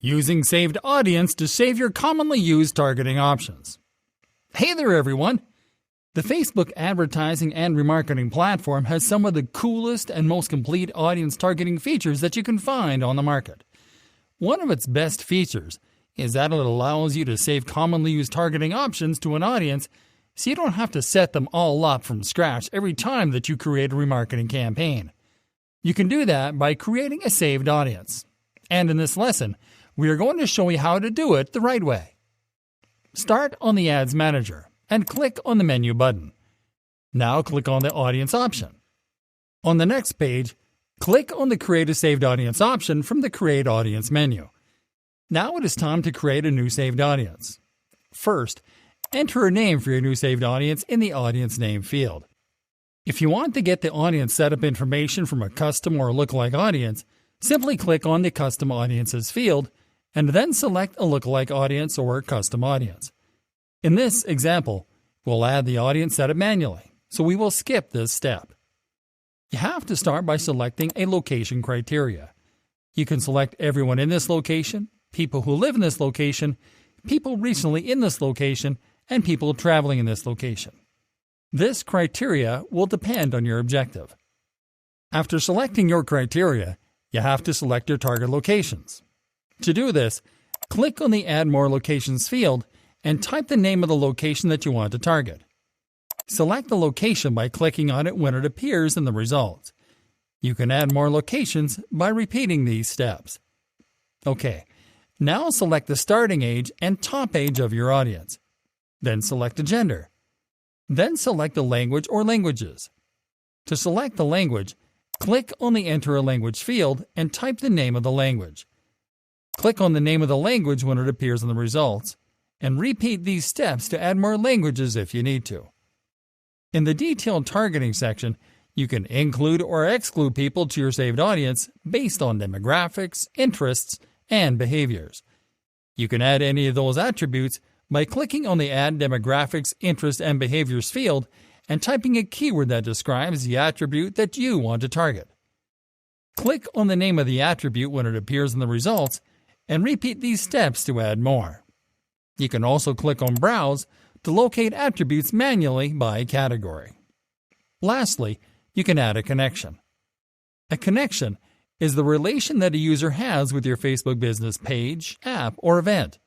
Using saved audience to save your commonly used targeting options. Hey there everyone! The Facebook advertising and remarketing platform has some of the coolest and most complete audience targeting features that you can find on the market. One of its best features is that it allows you to save commonly used targeting options to an audience so you don't have to set them all up from scratch every time that you create a remarketing campaign. You can do that by creating a saved audience. And in this lesson, we are going to show you how to do it the right way. Start on the Ads Manager and click on the Menu button. Now click on the Audience option. On the next page, click on the Create a Saved Audience option from the Create Audience menu. Now it is time to create a new saved audience. First, enter a name for your new saved audience in the Audience Name field. If you want to get the audience setup information from a custom or lookalike audience, simply click on the Custom Audiences field and then select a lookalike audience or custom audience. In this example, we'll add the audience setup manually, so we will skip this step. You have to start by selecting a location criteria. You can select everyone in this location, people who live in this location, people recently in this location, and people traveling in this location. This criteria will depend on your objective. After selecting your criteria, you have to select your target locations. To do this, click on the Add More Locations field and type the name of the location that you want to target. Select the location by clicking on it when it appears in the results. You can add more locations by repeating these steps. Okay, now select the starting age and top age of your audience. Then select a gender. Then select the language or languages. To select the language, click on the Enter a Language field and type the name of the language. Click on the name of the language when it appears in the results, and repeat these steps to add more languages if you need to. In the Detailed Targeting section, you can include or exclude people to your saved audience based on demographics, interests, and behaviors. You can add any of those attributes by clicking on the Add Demographics, Interests, and Behaviors field and typing a keyword that describes the attribute that you want to target. Click on the name of the attribute when it appears in the results and repeat these steps to add more. You can also click on Browse to locate attributes manually by category. Lastly, you can add a connection. A connection is the relation that a user has with your Facebook business page, app, or event.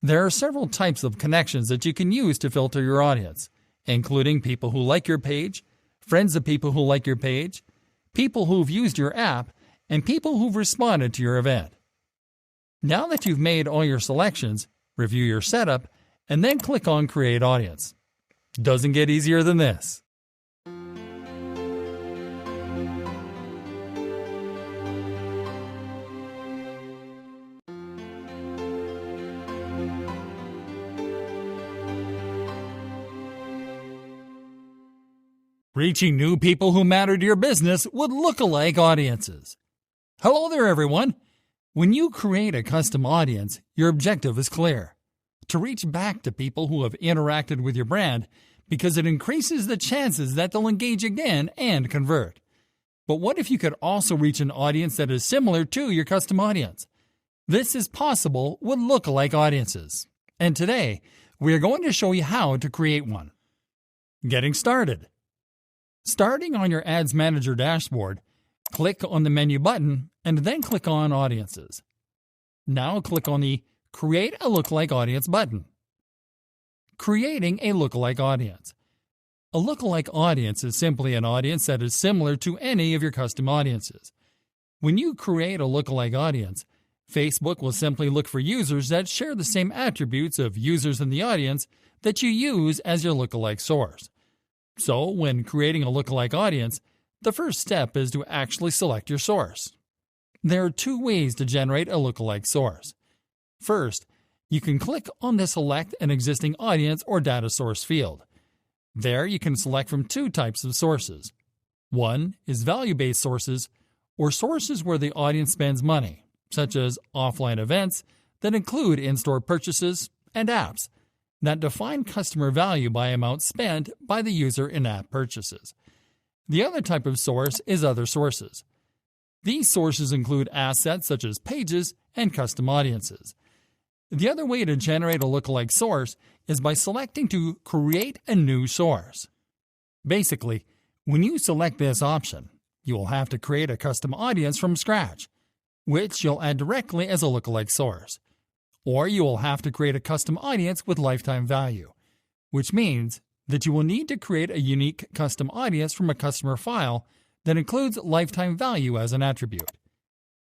There are several types of connections that you can use to filter your audience, including people who like your page, friends of people who like your page, people who've used your app, and people who've responded to your event. Now that you've made all your selections, review your setup, and then click on Create Audience. Doesn't get easier than this. Reaching new people who matter to your business with lookalike audiences. Hello there, everyone. When you create a custom audience, your objective is clear: to reach back to people who have interacted with your brand, because it increases the chances that they'll engage again and convert. But what if you could also reach an audience that is similar to your custom audience? This is possible with lookalike audiences. And today, we are going to show you how to create one. Getting started. Starting on your Ads Manager dashboard, click on the Menu button and then click on Audiences. Now click on the Create a Lookalike Audience button. Creating a lookalike audience. A lookalike audience is simply an audience that is similar to any of your custom audiences. When you create a lookalike audience, Facebook will simply look for users that share the same attributes of users in the audience that you use as your lookalike source. So, when creating a lookalike audience, the first step is to actually select your source. There are two ways to generate a lookalike source. First, you can click on the Select an Existing Audience or Data Source field. There you can select from two types of sources. One is value-based sources, or sources where the audience spends money, such as offline events that include in-store purchases and apps that define customer value by amount spent by the user in app purchases. The other type of source is other sources. These sources include assets such as pages and custom audiences. The other way to generate a lookalike source is by selecting to create a new source. Basically, when you select this option, you will have to create a custom audience from scratch, which you'll add directly as a lookalike source. Or you will have to create a custom audience with lifetime value, which means that you will need to create a unique custom audience from a customer file that includes lifetime value as an attribute.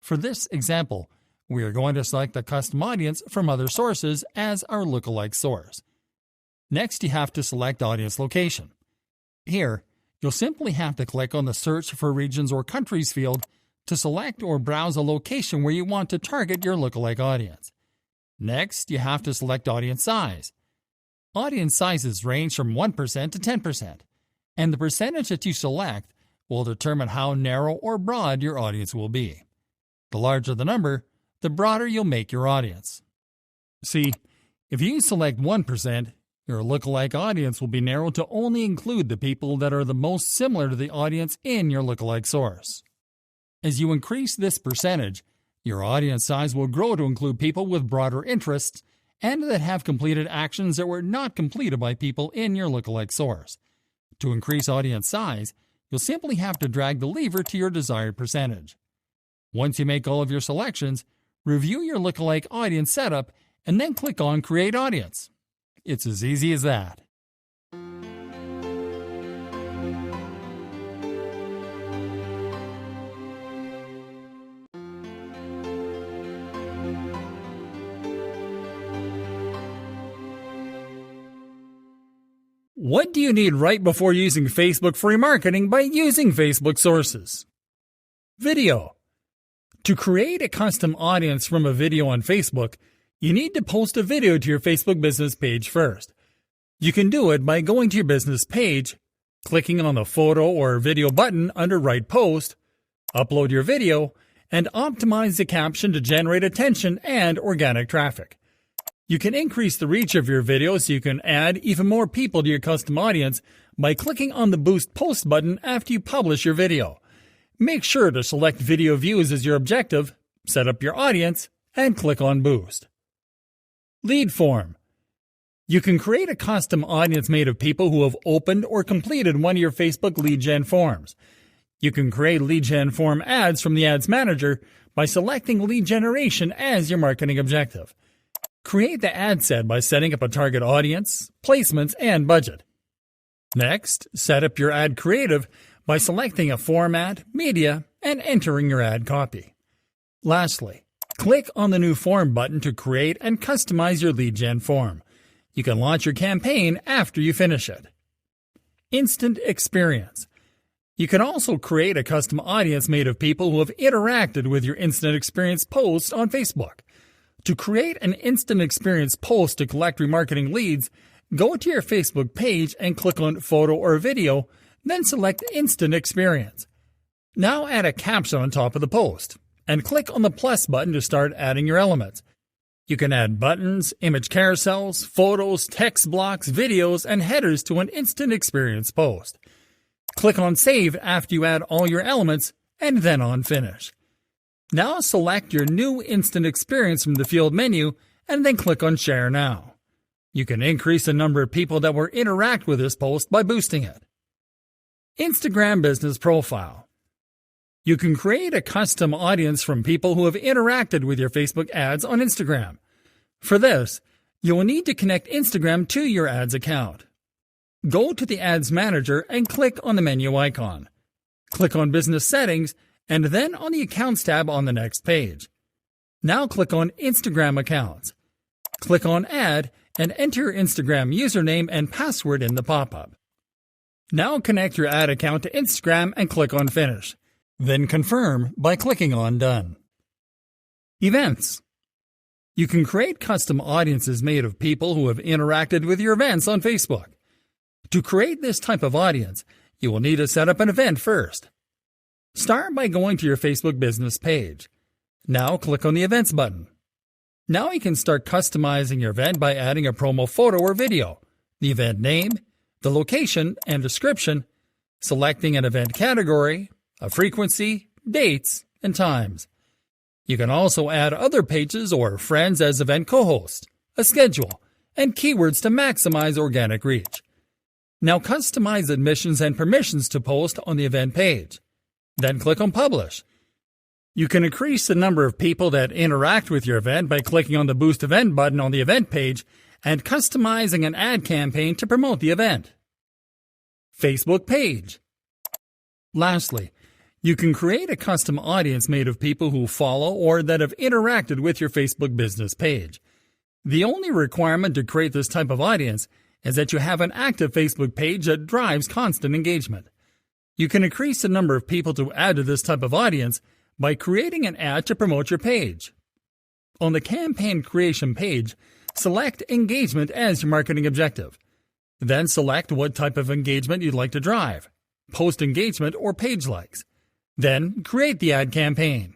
For this example, we are going to select the custom audience from other sources as our lookalike source. Next, you have to select audience location. Here, you'll simply have to click on the Search for Regions or Countries field to select or browse a location where you want to target your lookalike audience. Next, you have to select audience size. Audience sizes range from 1% to 10%, and the percentage that you select will determine how narrow or broad your audience will be. The larger the number, the broader you'll make your audience. See, if you select 1%, your lookalike audience will be narrowed to only include the people that are the most similar to the audience in your lookalike source. As you increase this percentage, your audience size will grow to include people with broader interests and that have completed actions that were not completed by people in your lookalike source. To increase audience size, you'll simply have to drag the lever to your desired percentage. Once you make all of your selections, review your lookalike audience setup and then click on Create Audience. It's as easy as that. What do you need right before using Facebook for remarketing by using Facebook sources? Video. To create a custom audience from a video on Facebook, you need to post a video to your Facebook business page first. You can do it by going to your business page, clicking on the photo or video button under Write Post, upload your video, and optimize the caption to generate attention and organic traffic. You can increase the reach of your video so you can add even more people to your custom audience by clicking on the Boost Post button after you publish your video. Make sure to select video views as your objective, set up your audience, and click on Boost. Lead form. You can create a custom audience made of people who have opened or completed one of your Facebook lead gen forms. You can create lead gen form ads from the Ads Manager by selecting lead generation as your marketing objective. Create the ad set by setting up a target audience, placements, and budget. Next, set up your ad creative by selecting a format, media, and entering your ad copy. Lastly, click on the New Form button to create and customize your lead gen form. You can launch your campaign after you finish it. Instant experience. You can also create a custom audience made of people who have interacted with your instant experience post on Facebook. To create an instant experience post to collect remarketing leads, go to your Facebook page and click on Photo or Video, then select Instant Experience. Now add a caption on top of the post, and click on the plus button to start adding your elements. You can add buttons, image carousels, photos, text blocks, videos, and headers to an instant experience post. Click on Save after you add all your elements, and then on Finish. Now select your new instant experience from the field menu, and then click on Share Now. You can increase the number of people that will interact with this post by boosting it. Instagram Business Profile. You can create a custom audience from people who have interacted with your Facebook ads on Instagram. For this, you will need to connect Instagram to your ads account. Go to the Ads Manager and click on the menu icon. Click on Business Settings and then on the Accounts tab on the next page. Now click on Instagram Accounts. Click on Add and enter your Instagram username and password in the pop-up. Now connect your ad account to Instagram and click on Finish. Then confirm by clicking on Done. Events. You can create custom audiences made of people who have interacted with your events on Facebook. To create this type of audience, you will need to set up an event first. Start by going to your Facebook business page. Now click on the Events button. Now you can start customizing your event by adding a promo photo or video, the event name, the location and description, selecting an event category, a frequency, dates, and times. You can also add other pages or friends as event co-hosts, a schedule, and keywords to maximize organic reach. Now customize admissions and permissions to post on the event page. Then click on Publish. You can increase the number of people that interact with your event by clicking on the Boost Event button on the event page and customizing an ad campaign to promote the event. Facebook page. Lastly, you can create a custom audience made of people who follow or that have interacted with your Facebook business page. The only requirement to create this type of audience is that you have an active Facebook page that drives constant engagement. You can increase the number of people to add to this type of audience by creating an ad to promote your page. On the campaign creation page, select engagement as your marketing objective. Then select what type of engagement you'd like to drive, post engagement or page likes. Then create the ad campaign.